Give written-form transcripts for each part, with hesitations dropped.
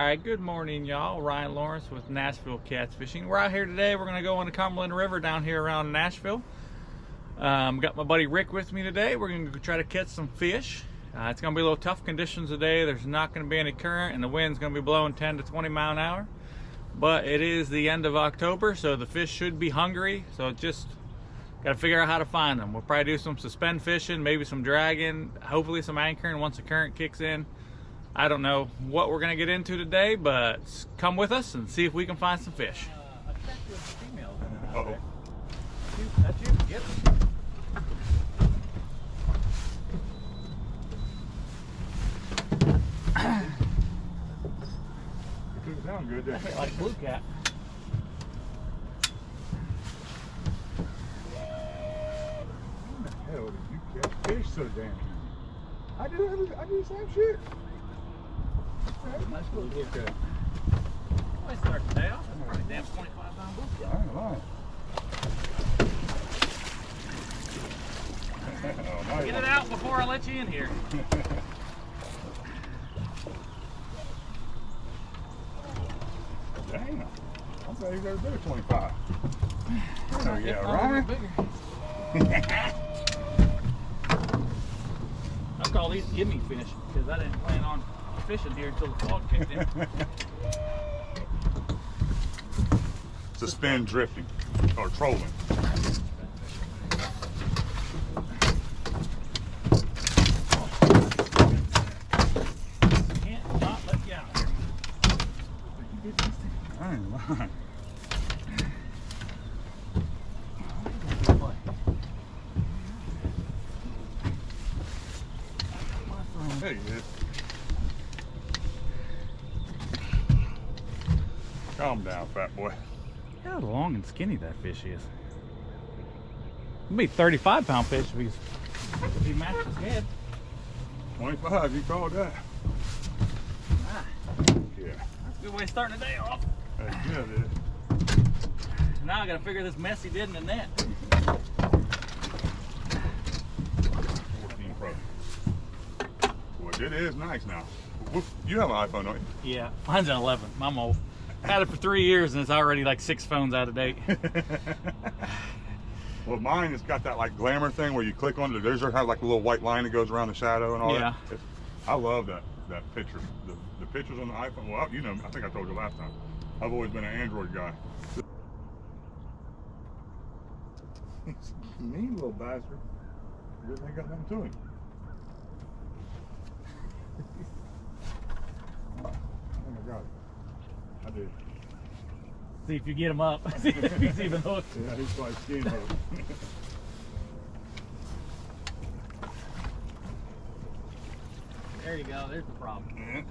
Alright, good morning y'all. Ryan Lawrence with Nashville Cats Fishing. We're out here today. We're going to go on the Cumberland River down here around Nashville. Got my buddy Rick with me today. We're going to try to catch some fish. It's going to be a little tough conditions today. There's not going to be any current and the wind's going to be blowing 10 to 20 mile an hour. But it is the end of October, so the fish should be hungry. So just got to figure out how to find them. We'll probably do some suspend fishing, maybe some dragging, hopefully some anchoring once the current kicks in. I don't know what we're going to get into today, but come with us and see if we can find some fish. I checked with females in it out Uh-oh. there. That's you? Yep. It doesn't sound good, does it? Like blue cat. Hell, did you catch fish so damn easy? I do the same shit. Nice little Look at it. I start the day off. That's probably damn 25-pound blue I cat. ain't lying. Oh, nice. Get it out before I let you in here. Damn. I thought you were better 25. Oh, yeah, Right? right? I call these gimme fish because I didn't plan on fishing here until the fog kicked in. Suspend drifting or trolling. Can't not let you out here. I ain't lying. There he is. Calm down, fat boy. How long and skinny that fish is. It'll be 35-pound fish if he matches his head. 25, you called that? Ah, Yeah. that's a good way of starting the day off. That's good, it is. Now I gotta figure this mess he did in the net. 14 Pro. Boy, it is nice now. You have an iPhone, don't you? Yeah, mine's an 11. I'm old. Had it for 3 years and it's already like 6 phones out of date. Well, mine has got that like glamour thing where you click on it. There's have like a little white line that goes around the shadow and all Yeah. that. I love that picture. The pictures on the iPhone. Well, you know, I think I told you last time. I've always been an Android guy. Mean little bastard. Good thing I got nothing to him. I think I got it. I did. See if you get him up. See if he's even hooked. Yeah, he's quite skin hooked. There you go. There's the problem. Yeah. Look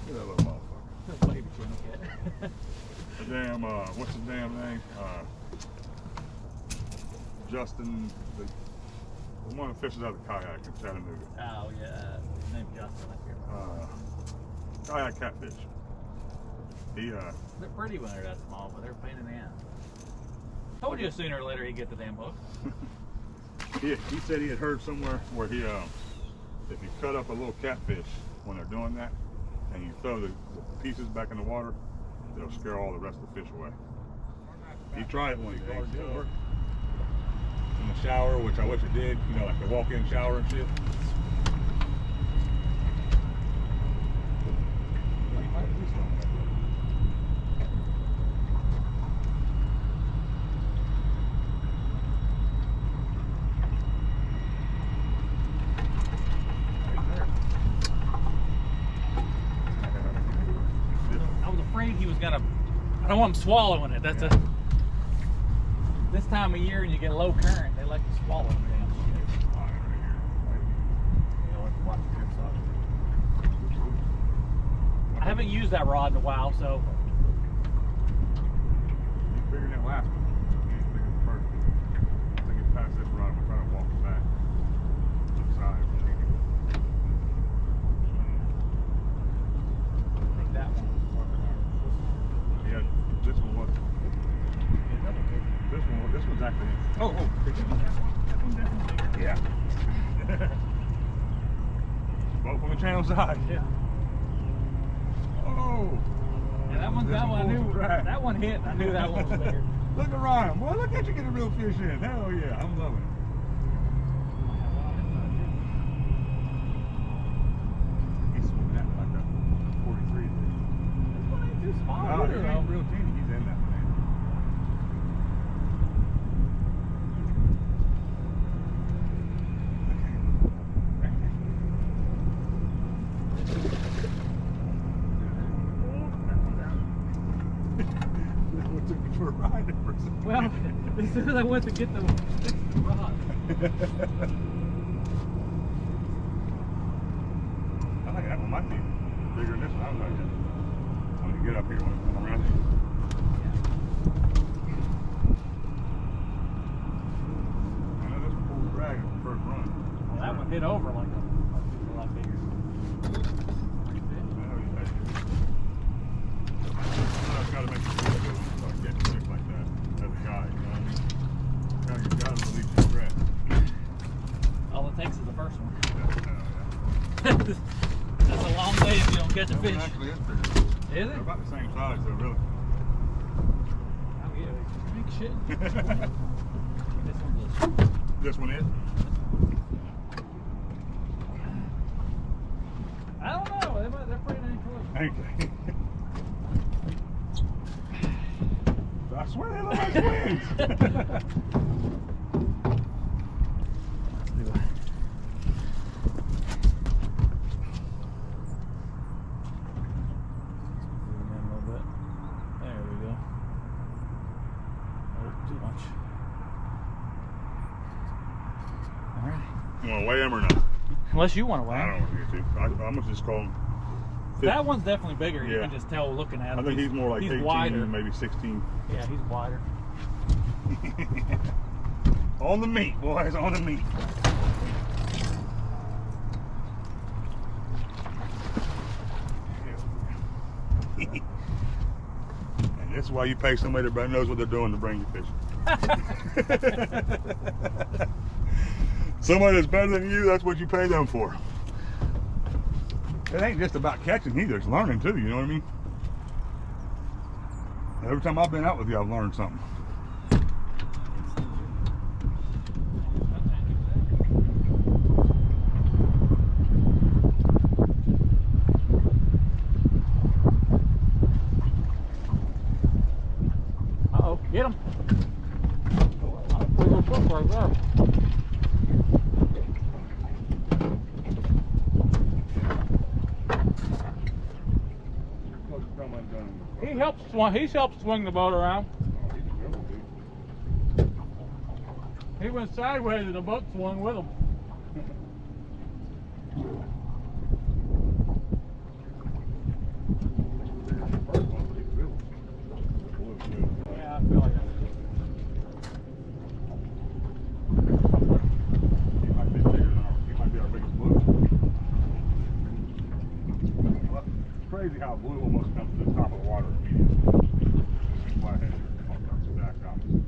at that little motherfucker. That's a baby channel cat. The damn, what's his damn name? Justin, the one that fishes out of the kayak in Chattanooga. Oh yeah, his name's Justin. I can't remember. Kayak catfish. He, They're pretty when they're that small, but they're a pain in the ass. Told you sooner or later he'd get the damn hook. he said he had heard somewhere where he, if you cut up a little catfish when they're doing that, and you throw the pieces back in the water, they'll scare all the rest of the fish away. He tried it when he was in the shower, which I wish it did, you know, like the walk-in shower and shit. I was afraid he was gonna. I don't want him swallowing it. That's a. This time of year, and you get low current, they like to swallow the damn shit. You know, like watch the trips off. I haven't used that rod in a while, so. He's bigger than that last one. He's bigger than the first one. Once I get past this rod, I'm gonna try to walk it back to the side. I think that one was more than ours. Yeah, this one was. This one's actually. Oh, yeah. Both on the channel side. Yeah. Oh. Whoa! Yeah, that one I knew. That one hit. I knew that one was bigger. Look at Ryan. Boy, look at you get a real fish in. Hell yeah, I'm loving it. He's swimming that like a 43. This one ain't too small. No, either, it though. ain't real teeny. He's in that one. For a ride for a second. Well, as soon as I went to get the rod. I think that one might be bigger than this one. I don't know yet. When you get up here, when you come around here. I know this one pulled the drag at the first run. Well, that one hit over like a lot bigger. I've got to make sure you go and start getting fish like that as a guy, you know what I mean? Kind of got to release your stress. All it takes is the first one. Yeah. That's a long day if you don't catch a That one fish. actually is bigger. Is They're it? about the same size, though, really. Oh yeah, big shit. This one is. This one is? I don't know. They're pretty dang close. Ain't they? I swear they look like twins. There we go. Oh, too much. All right. You want to weigh them or not? Unless you want to weigh I him. don't want to get to. I'm going to just call them. That one's definitely bigger. You Yeah. can just tell looking at him. I think he's more like 18, wider. maybe 16. Yeah, he's wider. On the meat, boys, on the meat. And this is why you pay somebody that knows what they're doing to bring you fish. Somebody that's better than you, that's what you pay them for. It ain't just about catching either, it's learning too, you know what I mean? Every time I've been out with you, I've learned something. Uh-oh, get him. Pretty good hook right there. He helps swing the boat around. He went sideways and the boat swung with him. Yeah, I feel like that. He might be bigger than he might be our biggest blue. Well, it's crazy how blue almost comes to the top of the water immediately. Flathead, almost exact opposite.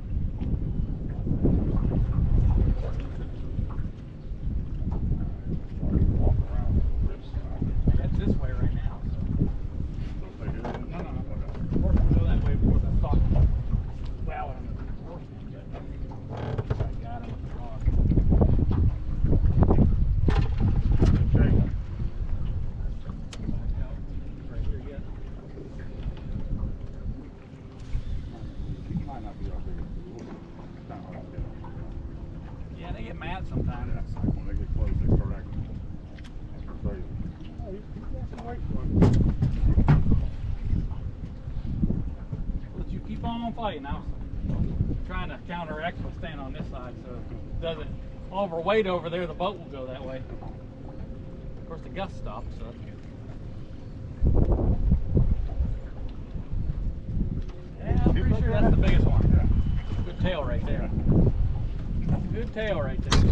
Walk around this side. That's this way right now. So. So stay here. No. We're going to go that way before the stock. Well, I got him with the rod. Shake. Back out. Right here yet. He might not be our biggest blue. It's kind of hard to tell. Yeah, they get mad sometimes. Yeah, it's like when they get close, they start acting crazy. Oh, he's got some weight for him. But you keep on fighting now. Trying to counteract by staying on this side so it doesn't overweight over there, the boat will go that way. Of course the gust stopped, so that's good. Yeah, I'm pretty sure that's the biggest one. Yeah. Good tail right there. Good tail right there.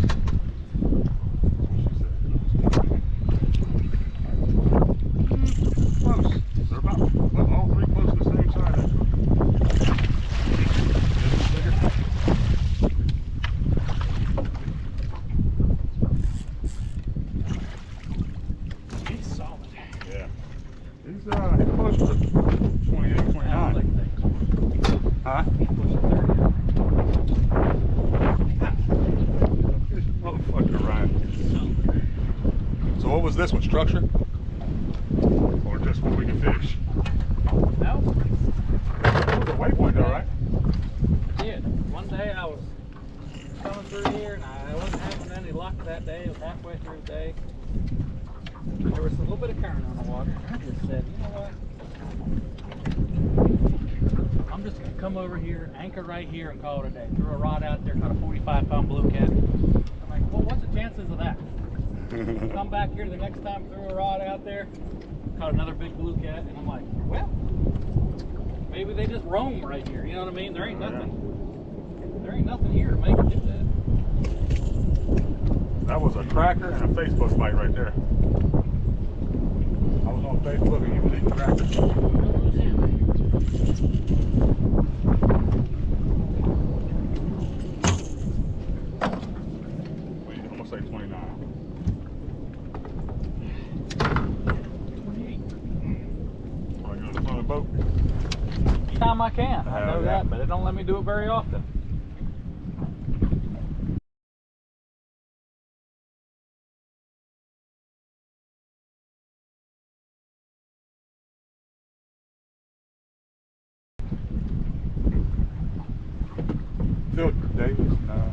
Close. They're about all three close to the same side. He's solid. Yeah. He's close to 28, 29. Huh? This motherfucker, Ryan. So what was this one? Structure? Or just what we can fish? No. It was a waypoint though, right? I did. One day I was coming through here and I wasn't having any luck that day. It was halfway through the day. There was a little bit of current on the water. I just said, you know what? I'm just going to come over here, anchor right here, and call it a day. Threw a rod out there, caught a 45-pound blue cat. I'm like, well, what's the chances of that? Come back here the next time, threw a rod out there, caught another big blue cat, and I'm like, well, maybe they just roam right here. You know what I mean? There ain't nothing. There ain't nothing here to make it do that. That was a cracker and a Facebook fight right there. I was on Facebook and he was eating crackers. Wait, I'm gonna say 29. 28. Want to go to the front of the boat? Time I can. I know Yeah. that, but it don't let me do it very often. Phil Davis? No.